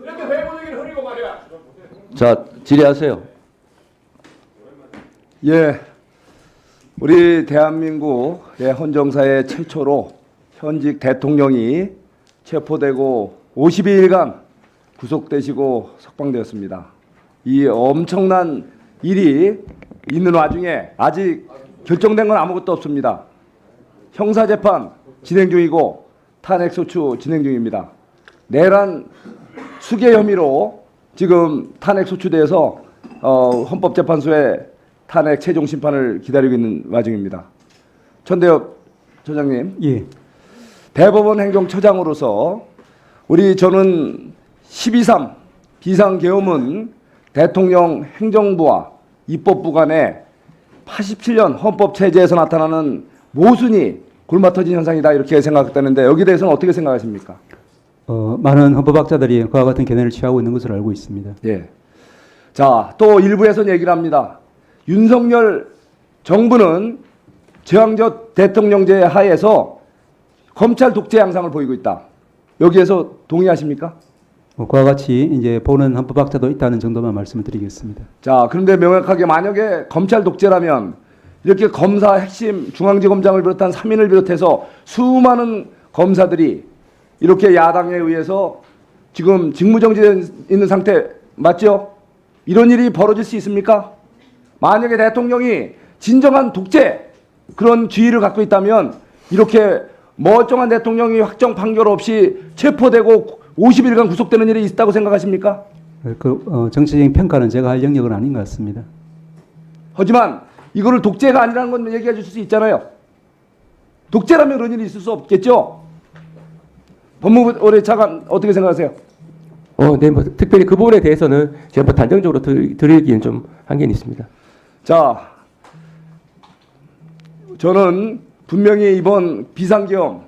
이렇게 회고적인 흐리고 말이야. 자, 질의하세요. 예, 우리 대한민국의 헌정사의 최초로 현직 대통령이 체포되고 52일간 구속되시고 석방되었습니다. 이 엄청난 일이 있는 와중에 아직 결정된 건 아무것도 없습니다. 형사재판 진행 중이고 탄핵소추 진행 중입니다. 내란 수괴 혐의로 지금 탄핵소추돼서 헌법재판소에 탄핵 최종 심판을 기다리고 있는 와중입니다. 천대엽 처장님, 예. 대법원 행정처장으로서 저는 12.3 비상계엄은 대통령 행정부와 입법부 간에 87년 헌법체제에서 나타나는 모순이 골마터진 현상이다 이렇게 생각했다는데 여기에 대해서는 어떻게 생각하십니까? 많은 헌법학자들이 그와 같은 견해를 취하고 있는 것으로 알고 있습니다. 예. 자, 또 일부에서는 얘기를 합니다. 윤석열 정부는 제왕적 대통령제 하에서 검찰 독재 양상을 보이고 있다. 여기에서 동의하십니까? 그와 같이 이제 보는 헌법학자도 있다는 정도만 말씀을 드리겠습니다. 자, 그런데 명확하게 만약에 검찰 독재라면 이렇게 검사 핵심 중앙지검장을 비롯한 3인을 비롯해서 수많은 검사들이 이렇게 야당에 의해서 지금 직무정지되어 있는 상태 맞죠? 이런 일이 벌어질 수 있습니까? 만약에 대통령이 진정한 독재 그런 지위를 갖고 있다면 이렇게 멀쩡한 대통령이 확정 판결 없이 체포되고 50일간 구속되는 일이 있다고 생각하십니까? 정치적인 평가는 제가 할 영역은 아닌 것 같습니다. 하지만 이거를 독재가 아니라는 건 얘기해 줄 수 있잖아요. 독재라면 그런 일이 있을 수 없겠죠? 법무부 올해 차관 어떻게 생각하세요? 네, 뭐 특별히 그 부분에 대해서는 제가 뭐 단정적으로 드리기는 좀 한계는 있습니다. 자, 저는 분명히 이번 비상계엄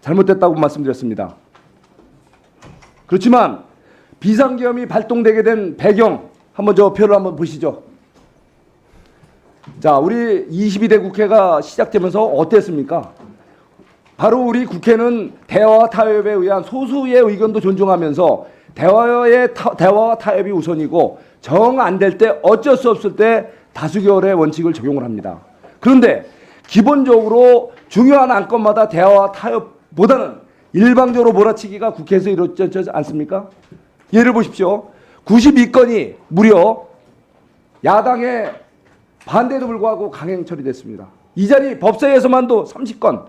잘못됐다고 말씀드렸습니다. 그렇지만 비상계엄이 발동되게 된 배경 한번 저 표를 한번 보시죠. 자, 우리 22대 국회가 시작되면서 어땠습니까? 바로 우리 국회는 대화와 타협에 의한 소수의 의견도 존중하면서 대화와 타협이 우선이고 정 안 될 때 어쩔 수 없을 때 다수결의 원칙을 적용을 합니다. 그런데 기본적으로 중요한 안건마다 대화와 타협보다는 일방적으로 몰아치기가 국회에서 이루어지지 않습니까? 예를 보십시오. 92건이 무려 야당의 반대에도 불구하고 강행 처리됐습니다. 이 자리 법사위에서만도 30건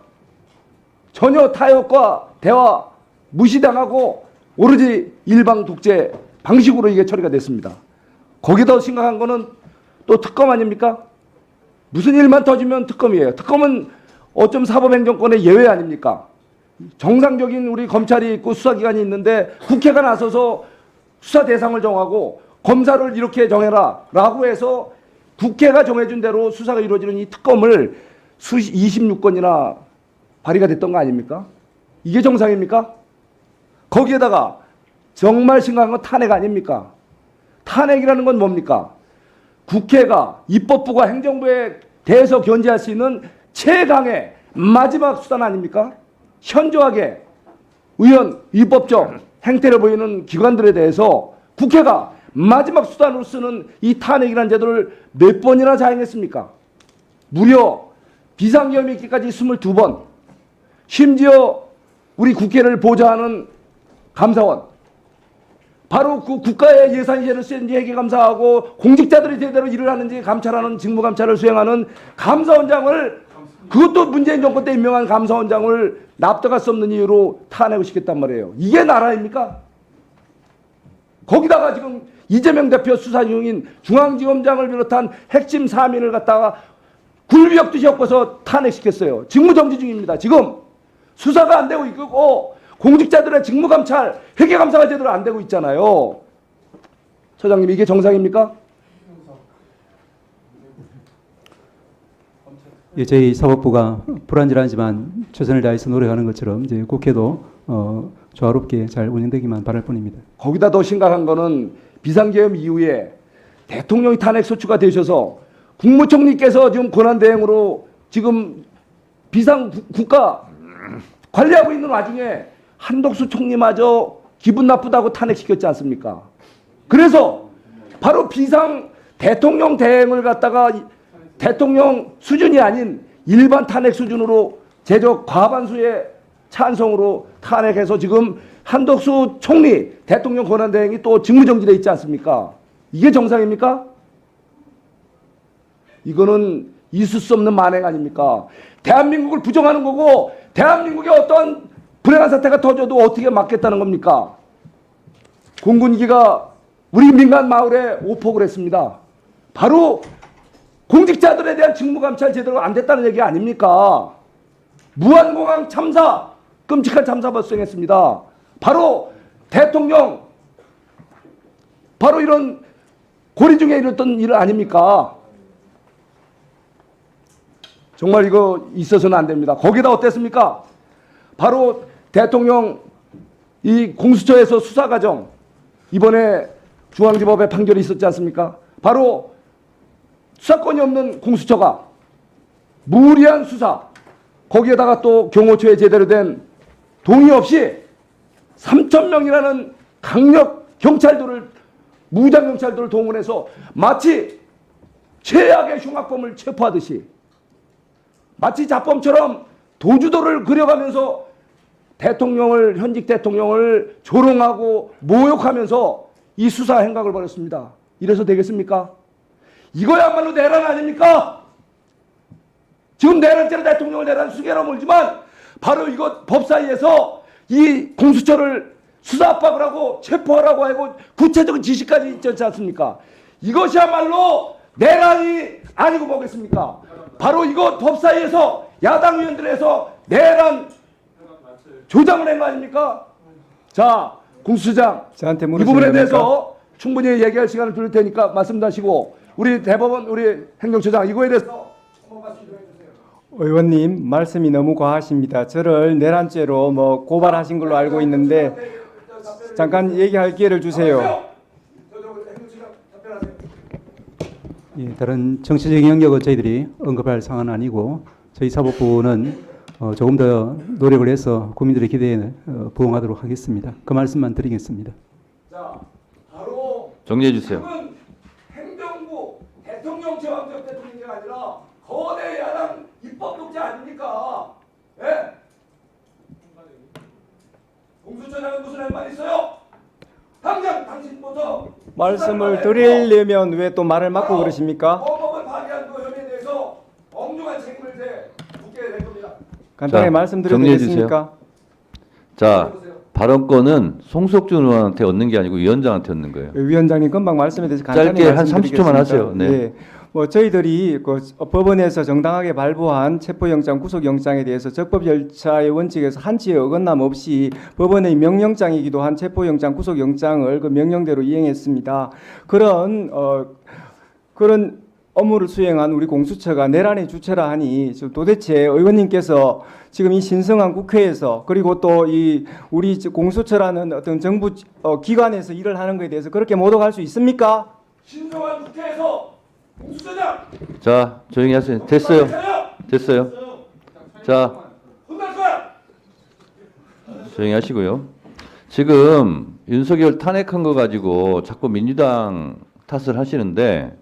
전혀 타협과 대화 무시당하고 오로지 일방 독재 방식으로 이게 처리가 됐습니다. 거기다 심각한 거는 또 특검 아닙니까? 무슨 일만 터지면 특검이에요. 특검은 어쩜 사법행정권의 예외 아닙니까? 정상적인 우리 검찰이 있고 수사기관이 있는데 국회가 나서서 수사 대상을 정하고 검사를 이렇게 정해라 라고 해서 국회가 정해준 대로 수사가 이루어지는 이 특검을 26건이나 발의가 됐던 거 아닙니까? 이게 정상입니까? 거기에다가 정말 심각한 건 탄핵 아닙니까? 탄핵이라는 건 뭡니까? 국회가 입법부가 행정부에 대해서 견제할 수 있는 최강의 마지막 수단 아닙니까? 현저하게 의원 위법적 행태를 보이는 기관들에 대해서 국회가 마지막 수단으로 쓰는 이 탄핵이라는 제도를 몇 번이나 자행했습니까? 무려 비상계엄이 있기까지 22번, 심지어 우리 국회를 보좌하는 감사원, 바로 그 국가의 예산제를 쓰는지 회계감사하고 공직자들이 제대로 일을 하는지 감찰하는 직무감찰을 수행하는 감사원장을, 그것도 문재인 정권 때 임명한 감사원장을 납득할 수 없는 이유로 탄핵을 시켰단 말이에요. 이게 나라입니까? 거기다가 지금 이재명 대표 수사 중인 중앙지검장을 비롯한 핵심 3인을 갖다가 굴비역듯이 엮어서 탄핵시켰어요. 직무정지 중입니다. 지금 수사가 안 되고 있고 공직자들의 직무감찰, 회계감사가 제대로 안 되고 있잖아요. 처장님, 이게 정상입니까? 예, 저희 사법부가 불안전하지만 최선을 다해서 노력하는 것처럼 이제 국회도 조화롭게 잘 운영되기만 바랄 뿐입니다. 거기다 더 심각한 거는 비상계엄 이후에 대통령이 탄핵소추가 되셔서 국무총리께서 지금 권한대행으로 지금 비상국가 관리하고 있는 와중에 한덕수 총리마저 기분 나쁘다고 탄핵시켰지 않습니까? 그래서 바로 비상 대통령 대행을 갖다가 대통령 수준이 아닌 일반 탄핵 수준으로 제적 과반수의 찬성으로 탄핵해서 지금 한덕수 총리 대통령 권한대행이 또 직무정지돼 있지 않습니까? 이게 정상입니까? 이거는 있을 수 없는 만행 아닙니까? 대한민국을 부정하는 거고 대한민국에 어떠한 불행한 사태가 터져도 어떻게 막겠다는 겁니까? 공군기가 우리 민간 마을에 오폭을 했습니다. 바로 공직자들에 대한 직무감찰 제대로 안 됐다는 얘기 아닙니까? 무한공항 참사, 끔찍한 참사 발생했습니다. 바로 대통령, 바로 이런 고리 중에 이랬던 일 아닙니까? 정말 이거 있어서는 안 됩니다. 거기다 어땠습니까? 바로 대통령 이 공수처에서 수사 과정, 이번에 중앙지법에 판결이 있었지 않습니까? 바로 수사권이 없는 공수처가 무리한 수사, 거기에다가 또 경호처에 제대로 된 동의 없이 3,000명이라는 강력 경찰들을, 무장 경찰들을 동원해서 마치 최악의 흉악범을 체포하듯이 마치 자범처럼 도주도를 그려가면서 대통령을, 현직 대통령을 조롱하고 모욕하면서 이 수사 행각을 벌였습니다. 이래서 되겠습니까? 이거야말로 내란 아닙니까? 지금 내란죄로 대통령을 내란 수개로 몰지만 바로 이거 법사위에서 이 공수처를 수사 압박을 하고 체포하라고 하고 구체적인 지시까지 있지 않습니까? 이것이야말로 내란이 아니고 뭐겠습니까? 바로 이거 법사위에서 야당 의원들에서 내란 조장을 한 거 아닙니까? 자, 공수처장 저한테 이 물으시는 부분에 겁니까? 대해서 충분히 얘기할 시간을 드릴 테니까 말씀하시고 우리 대법원 우리 행정처장 이거에 대해서 한번 말씀 좀 해주세요. 의원님 말씀이 너무 과하십니다. 저를 내란죄로 뭐 고발하신 걸로 알고 있는데 잠깐 얘기할 기회를 주세요. 예, 다른 정치적인 영역은 저희들이 언급할 상황은 아니고 저희 사법부는 조금 더 노력을 해서 국민들의 기대에 부응하도록 하겠습니다. 그 말씀만 드리겠습니다. 자, 바로 정리해 주세요. 지금은 행정부 대통령 제왕적 대통령이 아니라 거대 야당 입법 독재 아닙니까? 예? 공수처장은 무슨 할 말 있어요? 당장 당신부터 말씀을 드리려면 왜 또 말을 막고 그러십니까? 헌법을 파기한 그 혐의에 대해서 엄중한 책임을 묻게 될 겁니다. 간단히 자, 말씀드려도 정리해 되겠습니까? 자, 발언권은 송석준 의원한테 얻는 게 아니고 위원장한테 얻는 거예요. 위원장님 금방 말씀에 대해서 간단히 짧게 한 말씀드리겠습니다. 30초만 하세요. 네. 예. 뭐 저희들이 그 법원에서 정당하게 발부한 체포영장, 구속영장에 대해서 적법 절차의 원칙에서 한치의 어긋남 없이 법원의 명령장이기도 한 체포영장, 구속영장을 그 명령대로 이행했습니다. 그런 업무를 수행한 우리 공수처가 내란의 주체라 하니 도대체 의원님께서 지금 이 신성한 국회에서 그리고 또 이 우리 공수처라는 어떤 정부 기관에서 일을 하는 것에 대해서 그렇게 모독할 수 있습니까? 신성한 국회에서 공수처장 자, 조용히 하세요. 됐어요. 됐어요. 자, 혼날 거야. 조용히 하시고요. 지금 윤석열 탄핵한 거 가지고 자꾸 민주당 탓을 하시는데